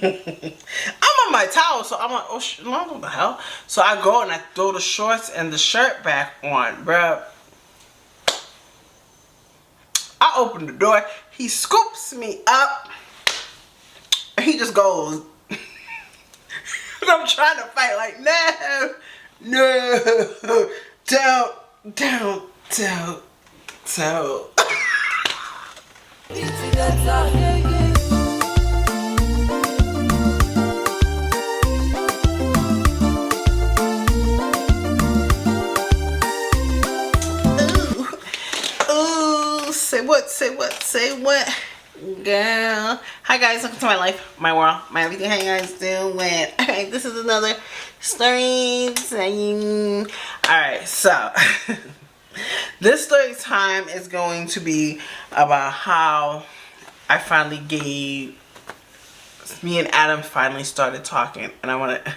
I'm on my towel, so I'm like, oh shit, no, what the hell? So I go and I throw the shorts and the shirt back on, bruh. I open the door, he scoops me up, and he just goes. And I'm trying to fight, like, no, no, don't. Ooh, say what? Girl. Hi guys, welcome to my life, my world, my everything. How you guys doing? Alright, this is another story time. Alright, so this story time is going to be about how I finally me and Adam finally started talking, and I want to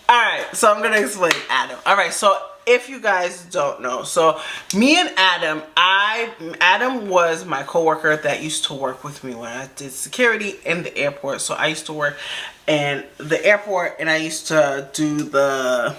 Alright, so I'm gonna explain Adam. Alright, so if you guys don't know, so me and Adam was my coworker that used to work with me when I did security in the airport. So I used to work in the airport and I used to do the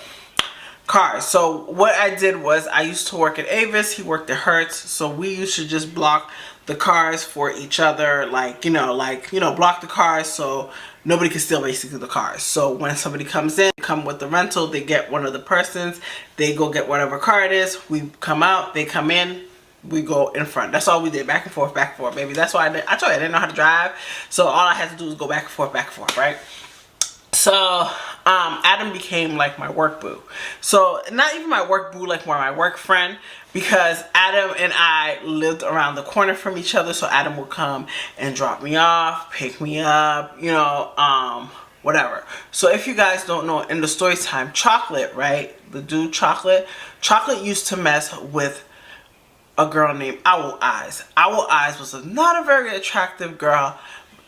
cars. So what I did was I used to work at Avis, he worked at Hertz, so we used to just block the cars for each other, like block the cars so nobody can steal basically the cars. So when somebody comes in, come with the rental, they get one of the persons, they go get whatever car it is, we come out, they come in, we go in front. That's all we did, back and forth, baby. That's why I told you I didn't know how to drive, so all I had to do was go back and forth, right? So Adam became like my work boo. So not even my work boo, like more my work friend, because Adam and I lived around the corner from each other. So Adam would come and drop me off, pick me up, whatever. So if you guys don't know, in the story time, Chocolate, right? The dude Chocolate used to mess with a girl named Owl Eyes. Owl Eyes was not a very attractive girl.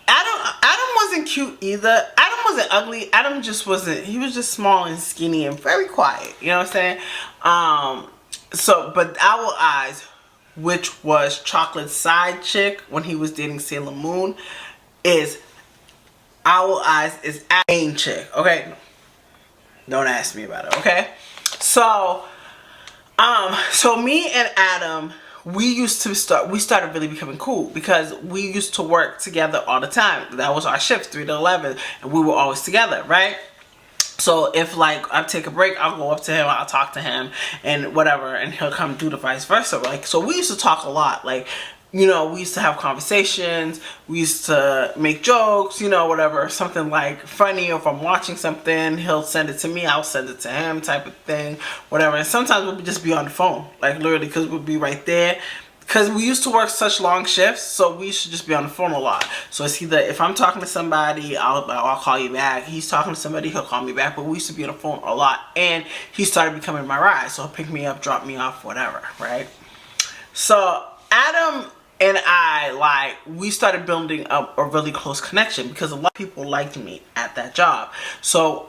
Adam wasn't cute either. Adam wasn't ugly. Adam just wasn't, he was just small and skinny and very quiet. You know what I'm saying? But Owl Eyes, which was Chocolate's side chick when he was dating Sailor Moon, Owl Eyes is a main chick, okay? Don't ask me about it, okay? So me and Adam, we started really becoming cool because we used to work together all the time. That was our shift, 3 to 11, and we were always together, right? So if like I take a break, I'll go up to him, I'll talk to him and whatever, and he'll come do the vice versa. Like, so we used to talk a lot, like, we used to have conversations, we used to make jokes, whatever, something like funny, or if I'm watching something, he'll send it to me, I'll send it to him, type of thing, whatever. And sometimes we'll just be on the phone, like literally, because we'll be right there. Because we used to work such long shifts, so we should just be on the phone a lot. So it's either, if I'm talking to somebody, I'll call you back. He's talking to somebody, he'll call me back. But we used to be on the phone a lot. And he started becoming my ride. So he'll pick me up, drop me off, whatever, right? So Adam and I, we started building up a really close connection because a lot of people liked me at that job. So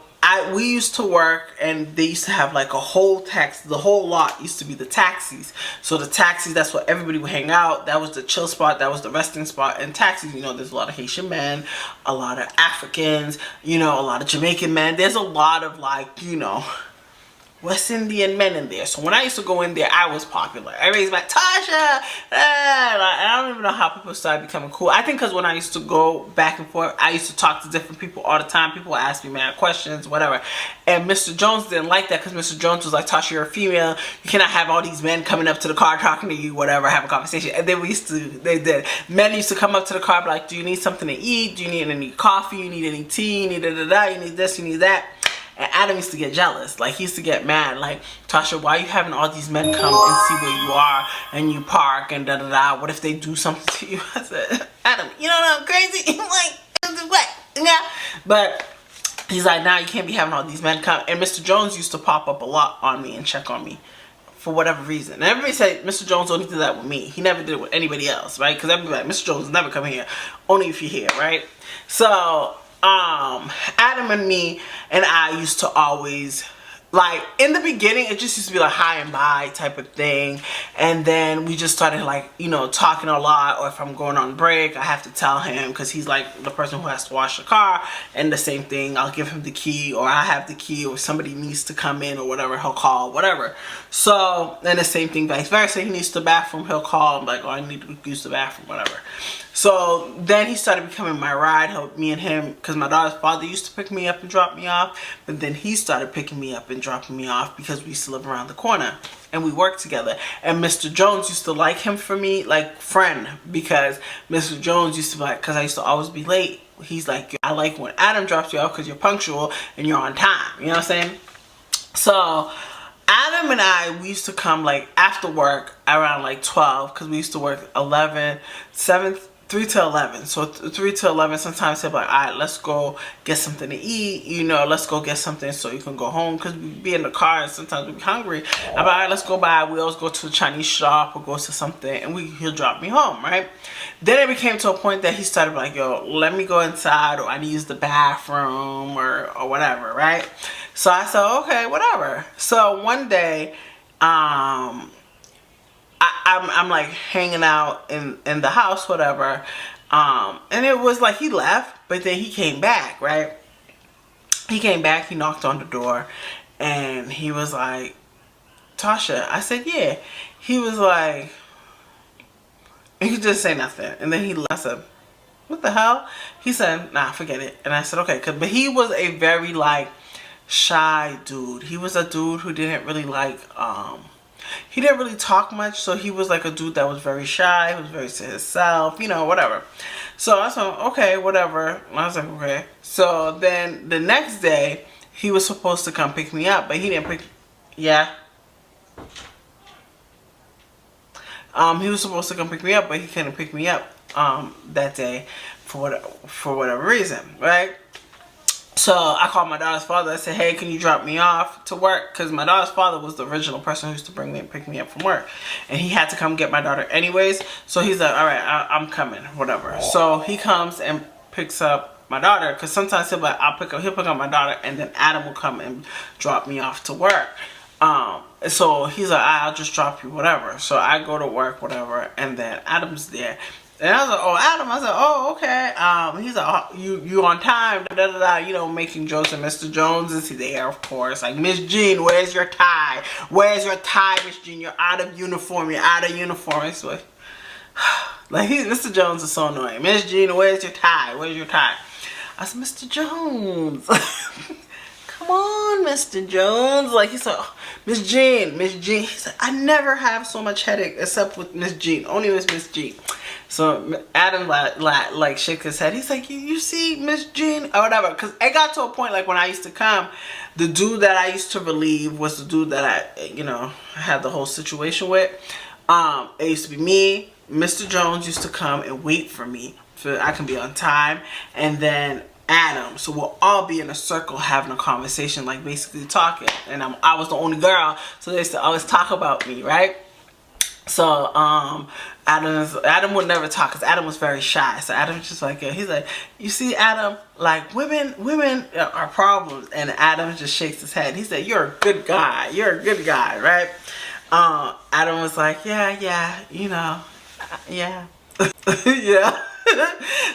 we used to work, and they used to have like a whole taxi. The whole lot used to be the taxis. So the taxis, that's where everybody would hang out. That was the chill spot. That was the resting spot. And taxis, there's a lot of Haitian men, a lot of Africans, a lot of Jamaican men. There's a lot of West Indian men in there. So when I used to go in there, I was popular. Everybody's like, Tasha! I don't even know how people started becoming cool. I think because when I used to go back and forth, I used to talk to different people all the time. People would ask me mad questions, whatever. And Mr. Jones didn't like that because Mr. Jones was like, Tasha, you're a female. You cannot have all these men coming up to the car talking to you, whatever, have a conversation. And then they did. Men used to come up to the car, be like, do you need something to eat? Do you need any coffee? You need any tea? You need da-da-da? You need this? You need that? And Adam used to get jealous. Like, he used to get mad. Like, Tasha, why are you having all these men come and see where you are and you park and da-da-da? What if they do something to you? I said, Adam, you don't know I'm crazy? Like, what? Yeah. But he's like, nah, you can't be having all these men come. And Mr. Jones used to pop up a lot on me and check on me for whatever reason. And everybody said Mr. Jones only did that with me. He never did it with anybody else, right? Because everybody like, Mr. Jones never come here. Only if you're here, right? So Adam and me and I used to always like in the beginning it just used to be like hi and bye type of thing, and then we just started like, you know, talking a lot. Or if I'm going on break, I have to tell him, because he's like the person who has to wash the car, and the same thing, I'll give him the key, or I have the key, or somebody needs to come in or whatever, he'll call, whatever. So then the same thing vice versa, he needs the bathroom, he'll call, I'm like, oh, I need to use the bathroom, whatever. So then he started becoming my ride. Me and him, because my daughter's father used to pick me up and drop me off, but then he started picking me up and dropping me off because we used to live around the corner and we worked together. And Mr. Jones used to like him for me, like friend, because Mr. Jones used to be like, because I used to always be late, he's like, I like when Adam drops you off because you're punctual and you're on time, you know what I'm saying? So Adam and I, we used to come like after work around like 12, because we used to work 3 to 11. So 3 to 11, sometimes he'll be like, all right, let's go get something to eat, you know, let's go get something so you can go home, because we be in the car and sometimes we be hungry. I'm like, all right, let's go by. We always go to a Chinese shop or go to something, and he'll drop me home, right? Then it became to a point that he started like, yo, let me go inside, or I need to use the bathroom, or whatever, right? So I said, okay, whatever. So one day, I'm like hanging out in the house, whatever, and it was like he left, but then he came back, right? He came back, he knocked on the door, and he was like, Tasha. I said, yeah. He was like, and he just say nothing, and then he left. I said, what the hell? He said, nah, forget it. And I said, okay, but he was a very like shy dude. He was a dude who didn't really like he didn't really talk much, so he was like a dude that was very shy, he was very to himself, you know, whatever. So I said, okay, whatever. And I was like, okay. So then the next day, he was supposed to come pick me up, but he didn't pick, yeah. He was supposed to come pick me up, but he couldn't pick me up that day for whatever reason, right? So I called my daughter's father. I said, hey, can you drop me off to work? Because my daughter's father was the original person who used to bring me and pick me up from work. And he had to come get my daughter anyways. So he's like, all right, I'm coming, whatever. So he comes and picks up my daughter. Because sometimes he'll pick up my daughter, and then Adam will come and drop me off to work. So he's like, I'll just drop you, whatever. So I go to work, whatever. And then Adam's there. And I was like, oh, Adam. I said, oh, okay. He's like, oh, you on time, da, da, da, da, you know, making jokes. And Mr. Jones is there, of course. Like, Miss Jean, where's your tie? Where's your tie, Miss Jean? You're out of uniform. You're out of uniform. It's like, Mr. Jones is so annoying. Miss Jean, where's your tie? Where's your tie? I said, Mr. Jones. Come on, Mr. Jones. Like, he said, oh, Miss Jean. He said, I never have so much headache except with Miss Jean. Only with Miss Jean. So Adam like shook his head. He's like, you see Miss Jean or whatever. Because it got to a point like when I used to come, the dude that I used to relieve was the dude that I, you know, had the whole situation with. It used to be me. Mr. Jones used to come and wait for me so I can be on time. And then Adam. So we'll all be in a circle having a conversation, like basically talking. And I was the only girl, so they used to always talk about me, right? So Adam would never talk because Adam was very shy. So Adam was just like, he's like, you see, Adam, like women are problems. And Adam just shakes his head. He said, you're a good guy. You're a good guy, right? Adam was like, yeah, you know, yeah, yeah.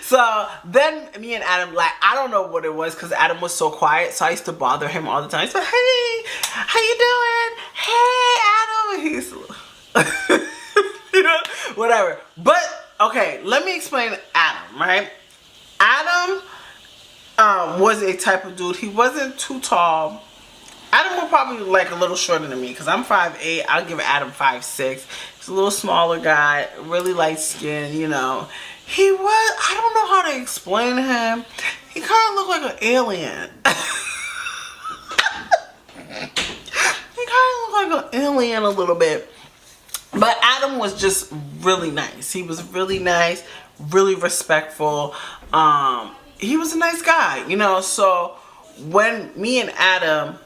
So then me and Adam, like, I don't know what it was because Adam was so quiet, so I used to bother him all the time. So, hey, how you doing? Hey, Adam. And he's you know, whatever. But okay, let me explain Adam, right? Adam was a type of dude. He wasn't too tall. Adam was probably like a little shorter than me because I'm 5'8". I'll give Adam 5'6". He's a little smaller guy, really light skin, you know. He was, I don't know how to explain him. He kind of looked like an alien. He kind of looked like an alien a little bit. But Adam was just really nice. He was really nice, really respectful. He was a nice guy, you know. So when me and Adam,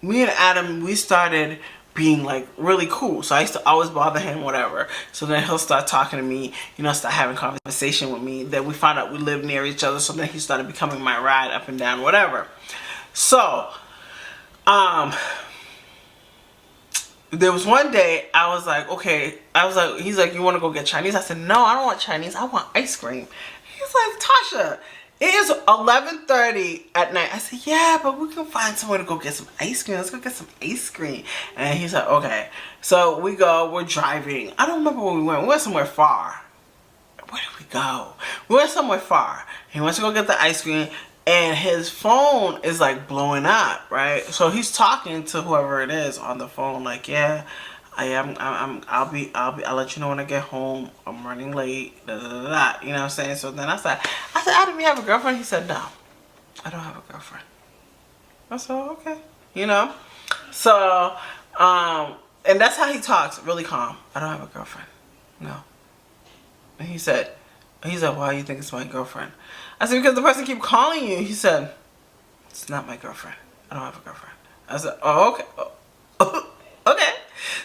we started being like really cool. So I used to always bother him, whatever. So then he'll start talking to me, you know, start having conversation with me. Then we found out we lived near each other. So then he started becoming my ride up and down, whatever. So Um, there was one day I was like, okay, he's like, you want to go get Chinese? I said, no, I don't want Chinese. I want ice cream. He's like, Tasha, it is 11:30 at night. I said, yeah, but we can find somewhere to go get some ice cream. Let's go get some ice cream. And he's like, okay. So we're driving. I don't remember where we went. We went somewhere far. Where did we go? We went somewhere far. He wants to go get the ice cream, and his phone is like blowing up, right? So he's talking to whoever it is on the phone, like, yeah, I'll let you know when I get home. I'm running late, da, da, da, da. You know what I'm saying? So then I said, Adam, you have a girlfriend? He said, no, I don't have a girlfriend. I said, okay, you know? So, and that's how he talks, really calm. I don't have a girlfriend, no. And he said, why do you think it's my girlfriend? I said, because the person keep calling you. He said, it's not my girlfriend. I don't have a girlfriend. I said, oh, okay. Oh, okay.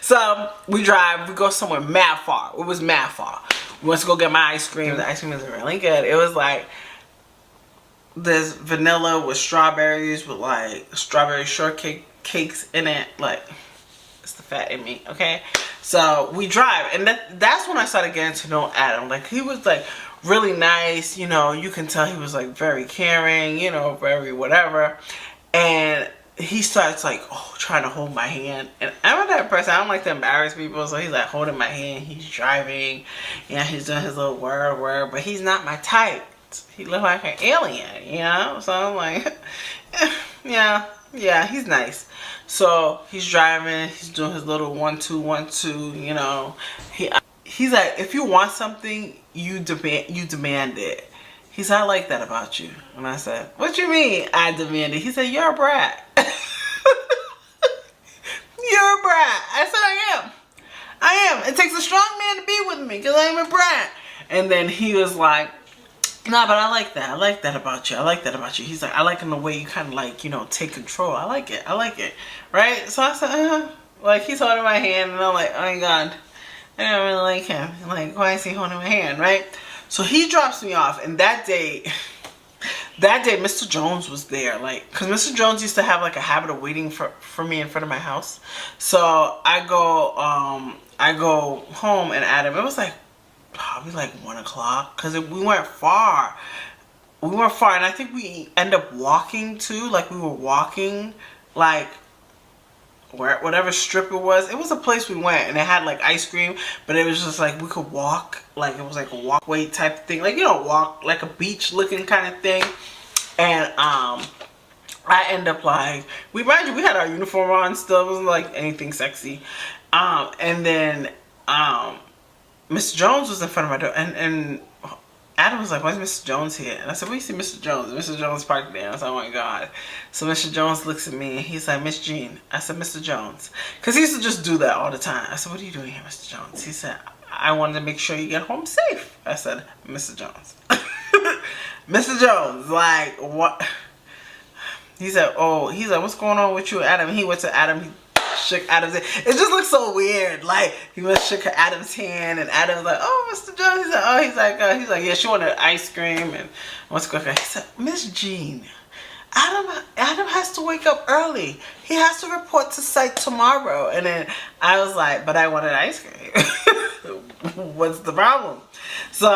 So we drive. We go somewhere mad far. It was mad far. We went to go get my ice cream. The ice cream is really good. It was like this vanilla with strawberries, with like strawberry shortcake cakes in it. Like, it's the fat in me, okay? So we drive, and that's when I started getting to know Adam. Like, he was like really nice, you know. You can tell he was like very caring, you know, very whatever. And he starts like, trying to hold my hand. And I'm that person, I don't like to embarrass people, so he's like holding my hand. He's driving, yeah, he's doing his little word, but he's not my type. He looked like an alien, you know. So I'm like, yeah, he's nice. So he's driving, he's doing his little 1 2 1 2, you know. He's like, if you want something, you demand it. He's like, I like that about you. And I said, what you mean I demand it? He said, you're a brat. You're a brat. I said, I am. It takes a strong man to be with me because I'm a brat. And then he was like, nah, but I like that. I like that about you. I like that about you. He's like, I like in the way you kind of like, you know, take control. I like it. Right? So I said, like, he's holding my hand, and I'm like, oh my God, I don't really like him. Like, why is he holding my hand, right? So he drops me off, and that day, Mr. Jones was there. Like, because Mr. Jones used to have like a habit of waiting for me in front of my house. So I go home, and Adam, it was like probably like 1 o'clock, because we weren't far. And I think we end up walking too. Like, we were walking, like, whatever strip it was a place we went, and it had like ice cream, but it was just like we could walk, like it was like a walkway type of thing, like, you know, walk like a beach looking kind of thing. And I end up like, we had our uniform on still. It wasn't like anything sexy. And then Mr. Jones was in front of my door, and Adam was like, why is Mr. Jones here? And I said, where you see Mr. Jones? And Mr. Jones parked there. I said, oh my God. So Mr. Jones looks at me, and he's like, Miss Jean. I said, Mr. Jones. Because he used to just do that all the time. I said, what are you doing here, Mr. Jones? He said, I wanted to make sure you get home safe. I said, Mr. Jones. Mr. Jones, like, what? He said, what's going on with you, Adam? He went to Adam, he shook Adam's hand. It just looks so weird. Like, he went shook Adam's hand, and Adam was like, oh, Mr. Jones. He said, he's like, yeah, she wanted ice cream, and what's going on? He said, Miss Jean, Adam has to wake up early. He has to report to site tomorrow. And then I was like, but I wanted ice cream. What's the problem? So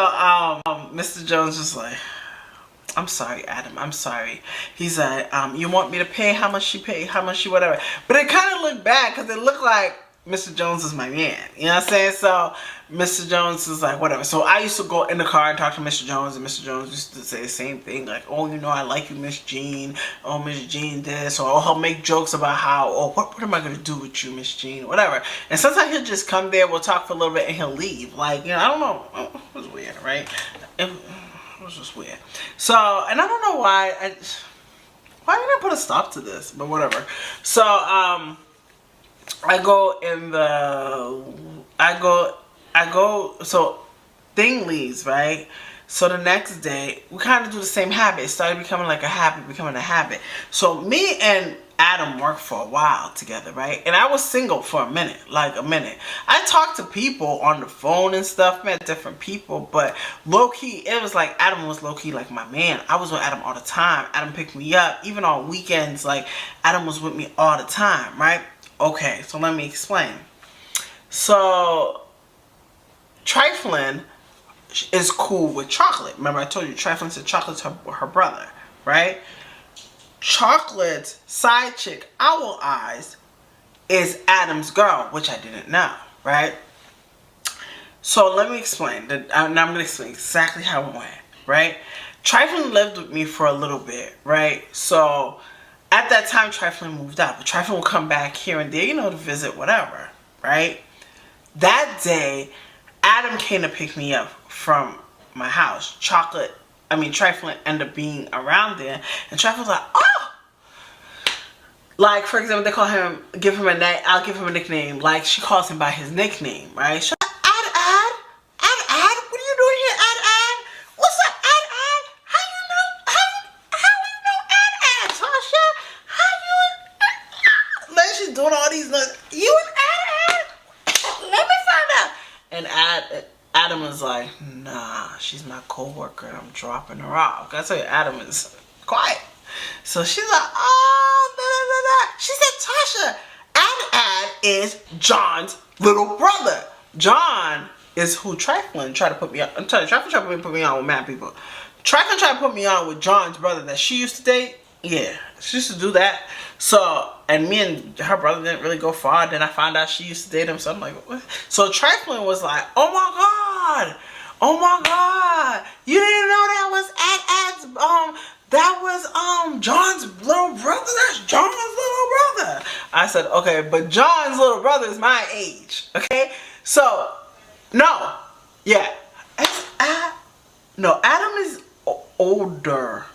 Mr. Jones was like, I'm sorry, Adam, I'm sorry. He's like, you want me to pay? How much she pay? How much she whatever? But it kind of looked bad, because it looked like Mr. Jones is my man. You know what I'm saying? So Mr. Jones is like, whatever. So I used to go in the car and talk to Mr. Jones, and Mr. Jones used to say the same thing. Like, oh, you know, I like you, Miss Jean. Oh, Miss Jean this. Or he'll make jokes about how, oh, what am I going to do with you, Miss Jean? Whatever. And sometimes he'll just come there, we'll talk for a little bit, and he'll leave. Like, you know, I don't know. It was weird, right? It was just weird. So, and I don't know why did I put a stop to this? But whatever. So, so thing leaves, right? So the next day, we kind of do the same habit. It started becoming like a habit, So me and Adam worked for a while together, right? And I was single for a minute, like a minute. I talked to people on the phone and stuff, met different people, but low-key, it was like Adam was low-key like my man. I was with Adam all the time. Adam picked me up, even on weekends, like Adam was with me all the time, right? Okay, so let me explain. So, Trifling is cool with Chocolate. Remember I told you Trifling said Chocolate's her brother, right? Chocolate's side chick, Owl Eyes, is Adam's girl, which I didn't know, right? So let me explain. Now I'm going to explain exactly how it went, right? Trifling lived with me for a little bit, right? So at that time, Trifling moved out. But Trifling would come back here and there, you know, to visit, whatever, right? That day, Adam came to pick me up from my house. Trifling ended up being around there. And Trifling was like, oh! Like, for example, they call him, give him a name, I'll give him a nickname. Like, she calls him by his nickname, right? She's like, Ad, what are you doing here, Ad? What's up, Ad? How you know Ad, Tasha? Then she's doing all these, you and Ad? Let me find out. And Adam was like, nah, she's my co-worker and I'm dropping her off. I tell you, Adam is quiet. So she's like, oh, da. She said, Tasha, Ad is John's little brother. John is who Trifling tried to put me on. I'm telling you, Trifling tried to put me on with mad people. Trifling tried to put me on with John's brother that she used to date. Yeah, she used to do that. So, and me and her brother didn't really go far. Then I found out she used to date him. So I'm like, what? So Trifling was like, oh my God, you didn't know that was Ad's, that was John's little brother. That's John's little brother. I said, okay, but John's little brother is my age. Okay, so no, yeah, no, Adam is older.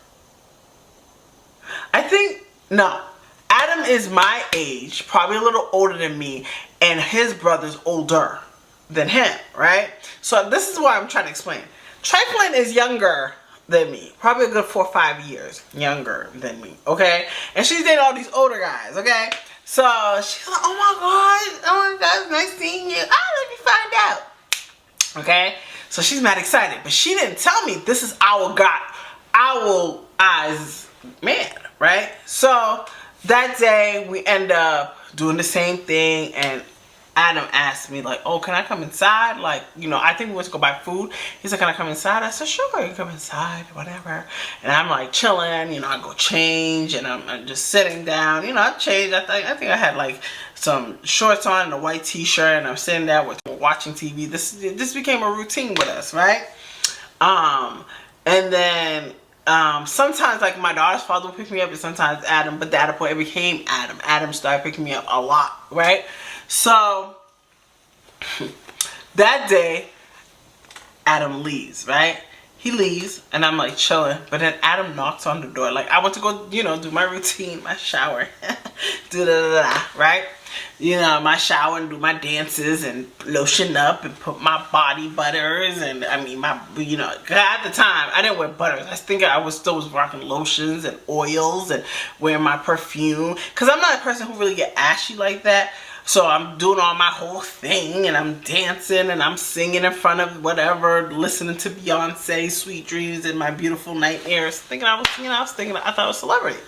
I think no, Adam is my age, probably a little older than me, and his brother's older than him, right? So this is what I'm trying to explain. Trifling is younger than me, probably a good 4 or 5 years younger than me, okay? And she's dating all these older guys, okay? So she's like, oh my God, nice seeing you. Let me find out, okay? So she's mad excited, but she didn't tell me this is Owl Eyes man, right? So that day we end up doing the same thing, and Adam asked me like, oh, can I come inside? Like, you know, I think we went to go buy food. He's like, can I come inside? I said, sure, you can come inside, whatever. And I'm like chilling, you know, I go change, and I'm just sitting down. You know, I changed. I think I had like some shorts on and a white t-shirt, and I'm sitting there watching TV. This became a routine with us, right? And then sometimes like my daughter's father would pick me up, and sometimes Adam, but at that point it became Adam. Adam started picking me up a lot, right? So that day Adam leaves, right? He leaves and I'm like chilling, but then Adam knocks on the door. Like I went to go, you know, do my routine, my shower, right? You know, my shower and do my dances and lotion up and put my body butters and you know, at the time I didn't wear butters. I think I was still rocking lotions and oils and wearing my perfume, because I'm not a person who really get ashy like that. So I'm doing all my whole thing and I'm dancing and I'm singing in front of whatever, listening to Beyonce, Sweet Dreams and My Beautiful Nightmares, thinking I thought I was a celebrity.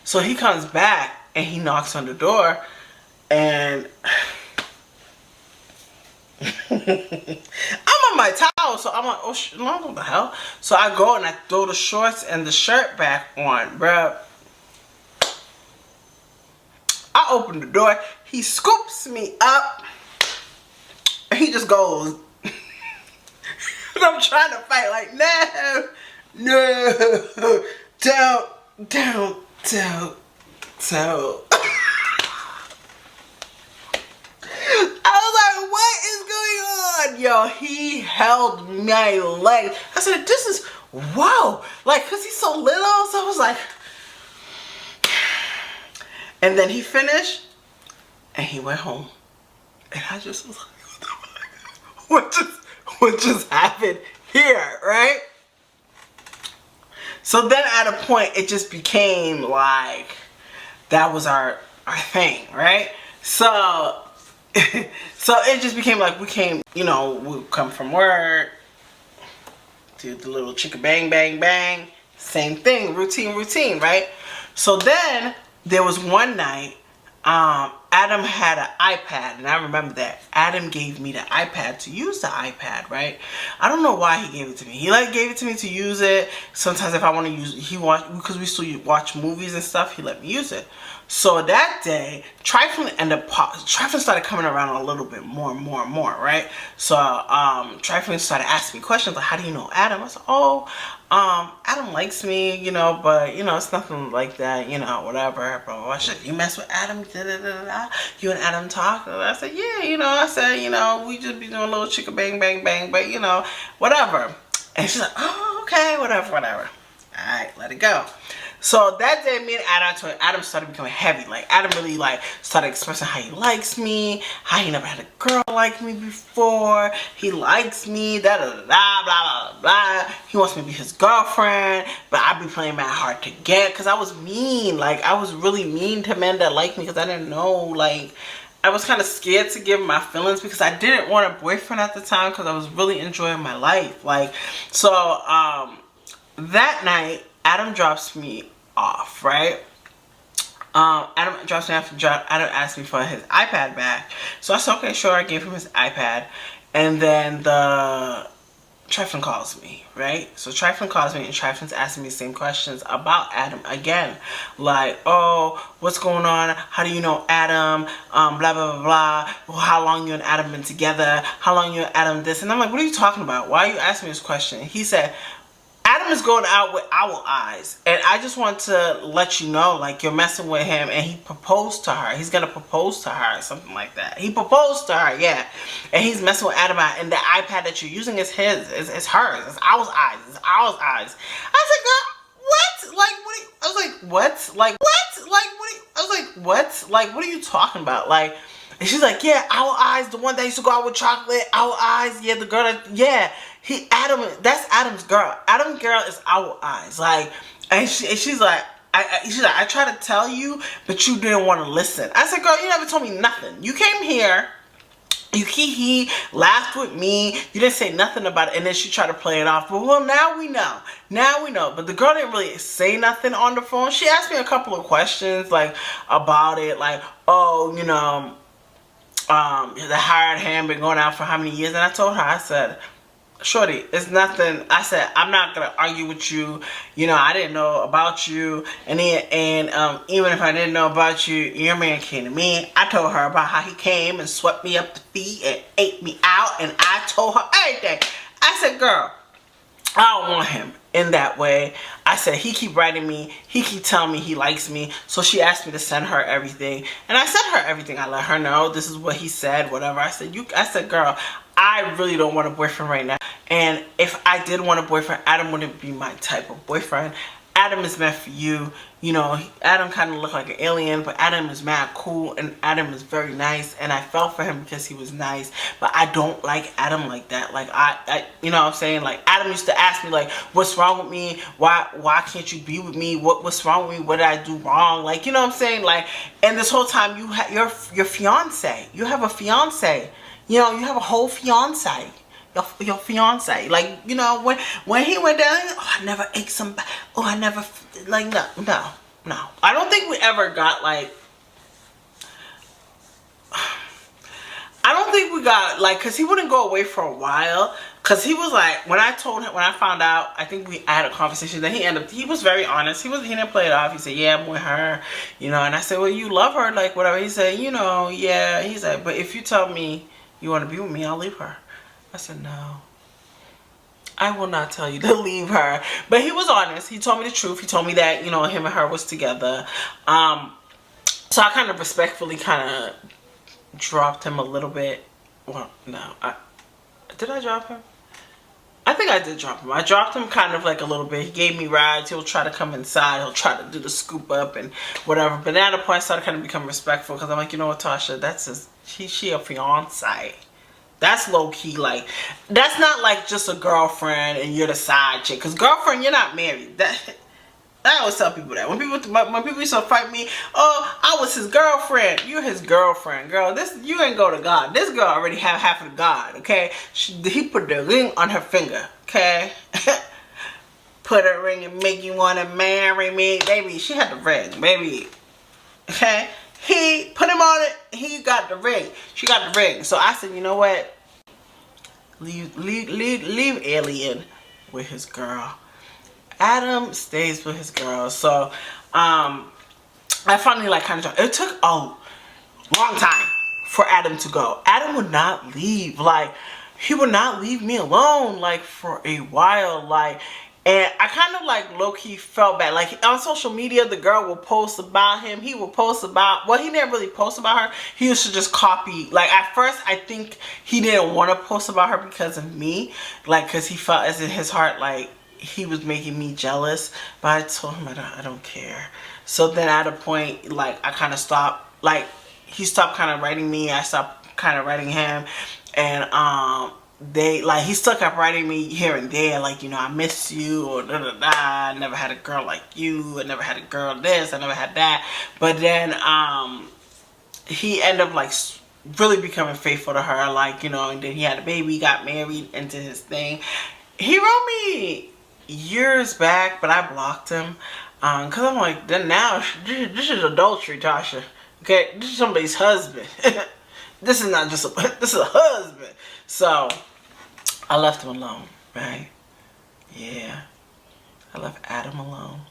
So he comes back and he knocks on the door, and I'm on my towel, so I'm like, oh shit, what the hell? So I go and I throw the shorts and the shirt back on, bruh. I open the door, he scoops me up, and he just goes. And I'm trying to fight, like, no, don't. I was like, what is going on? Yo, he held my leg. I said, this is, whoa. Like, because he's so little, so I was like, and then he finished, and he went home. And I just was like, what just happened here, right? So then at a point, it just became like, that was our thing, right? So so it just became like we came, you know, we come from work, do the little chicka bang bang bang, same thing, routine, right? So then there was one night, Adam had an iPad, and I remember that Adam gave me the iPad to use the iPad, right? I don't know why he gave it to me. He like gave it to me to use it. Sometimes if I want to use it, because we still watch movies and stuff, he let me use it. So that day, Trifling started coming around a little bit more, right? So Trifling started asking me questions like, "How do you know Adam?" I said, "Oh, Adam likes me, you know, but you know, it's nothing like that, you know, whatever." Blah, blah, blah. She said, "You mess with Adam? Da, da, da, da. You and Adam talk?" And I said, "Yeah, you know." I said, "You know, we just be doing a little chicka bang bang bang, but you know, whatever." And she's like, "Oh, okay, whatever." All right, let it go. So that day, me and Adam started becoming heavy. Like, Adam really, like, started expressing how he likes me, how he never had a girl like me before. He likes me, da da da da, blah blah blah. He wants me to be his girlfriend, but I be playing mad hard to get, because I was mean. Like, I was really mean to men that like me, because I didn't know, like, I was kind of scared to give my feelings, because I didn't want a boyfriend at the time, because I was really enjoying my life. Like, so, that night, Adam drops me off, right? Adam drops me off. Adam asked me for his iPad back. So I said, okay, sure. I gave him his iPad. And then the Trifling calls me, right? So Trifling calls me, and Trifling's asking me the same questions about Adam again. Like, oh, what's going on? How do you know Adam? Blah, blah, blah, blah. Well, how long you and Adam been together? How long you and Adam this? And I'm like, what are you talking about? Why are you asking me this question? He said, Adam is going out with Owl Eyes, and I just want to let you know, like, you're messing with him, and he proposed to her. He's going to propose to her, something like that. He proposed to her, yeah, and he's messing with Adam, and the iPad that you're using is his, it's hers, it's Owl's Eyes, it's Owl's Eyes. I said, girl, what? Like, what? I was like, what? Like, what? Like, what? I was like, what? Like, what are you talking about? Like, and she's like, yeah, Owl Eyes, the one that used to go out with chocolate, Owl Eyes, yeah, the girl that, yeah. That's Adam's girl. Adam's girl is Owl Eyes. Like, and she's like, I tried to tell you, but you didn't want to listen. I said, girl, you never told me nothing. You came here, he laughed with me. You didn't say nothing about it, and then she tried to play it off. But well, now we know. Now we know. But the girl didn't really say nothing on the phone. She asked me a couple of questions, like, about it, like, oh, you know, the hired hand been going out for how many years? And I told her, I said, shorty, it's nothing. I said, I'm not gonna argue with you. You know, I didn't know about you, and even if I didn't know about you, your man came to me. I told her about how he came and swept me up the feet and ate me out, and I told her everything. I said, girl, I don't want him in that way. I said, he keep writing me, he keep telling me he likes me. So she asked me to send her everything, and I sent her everything. I let her know this is what he said, whatever. I said, girl, I really don't want a boyfriend right now. And if I did want a boyfriend, Adam wouldn't be my type of boyfriend. Adam is meant for you. You know, Adam kind of looked like an alien, but Adam is mad cool, and Adam is very nice, and I fell for him because he was nice. But I don't like Adam like that. Like, I you know what I'm saying? Like, Adam used to ask me, like, what's wrong with me? Why can't you be with me? What's wrong with me? What did I do wrong? Like, you know what I'm saying? Like, and this whole time, you have your fiance. You have a fiance. You know, you have a whole fiance. Your fiance, like, you know, when he went down, oh, I never ate some, oh, I never, like, no. I don't think we ever got, like, I don't think we got, like, because he wouldn't go away for a while, because he was like, when I found out, I think I had a conversation, then he was very honest. He didn't play it off. He said, yeah, I'm with her, you know, and I said, well, you love her, like, whatever. He said, you know, yeah, he said, but if you tell me you want to be with me, I'll leave her. I said, no, I will not tell you to leave her. But he was honest. He told me the truth. He told me that, you know, him and her was together. So I kind of respectfully kind of dropped him a little bit. Well, no. Did I drop him? I think I did drop him. I dropped him kind of like a little bit. He gave me rides. He'll try to come inside. He'll try to do the scoop up and whatever. But at a point, I started kind of become respectful, because I'm like, you know what, Tasha, that's she a fiance. That's low-key, like, that's not like just a girlfriend and you're the side chick. Because girlfriend, you're not married. I always tell people that when people used to fight me, oh, I was his girlfriend. You're his girlfriend, girl. You ain't go to God. This girl already have half of God. Okay, he put the ring on her finger. Okay, put a ring and make you want to marry me, baby. She had the ring, baby. Okay, he put him on it. He got the ring. She got the ring. So I said, you know what? Leave Alien with his girl. Adam stays with his girl. So I finally like kind of, it took a long time for Adam to go. Adam would not leave. Like, he would not leave me alone, like, for a while. Like, and I kind of like low-key felt bad. Like, on social media, the girl will post about him. He will post about, well, he didn't really post about her. He used to just copy. Like, at first, I think he didn't want to post about her because of me. Like, because he felt as in his heart, like, he was making me jealous. But I told him I don't care. So then at a point, like, I kind of stopped. Like, he stopped kind of writing me. I stopped kind of writing him. And he still kept writing me here and there, like, you know, I miss you, or da da da, I never had a girl like you, I never had a girl this, I never had that. But then he ended up like really becoming faithful to her, like, you know, and then he had a baby, got married, into his thing. He wrote me years back, but I blocked him because I'm like, then now this is adultery, Tasha. Okay, this is somebody's husband. This is not just this is a husband. So I left him alone, right? Yeah, I left Adam alone.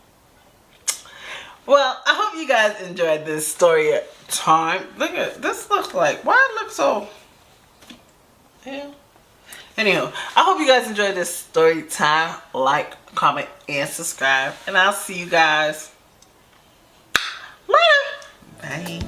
Well, I hope you guys enjoyed this story time. Look at this. Looks like, why it look so? Yeah. Anywho, I hope you guys enjoyed this story time. Like, comment, and subscribe, and I'll see you guys later. Bye.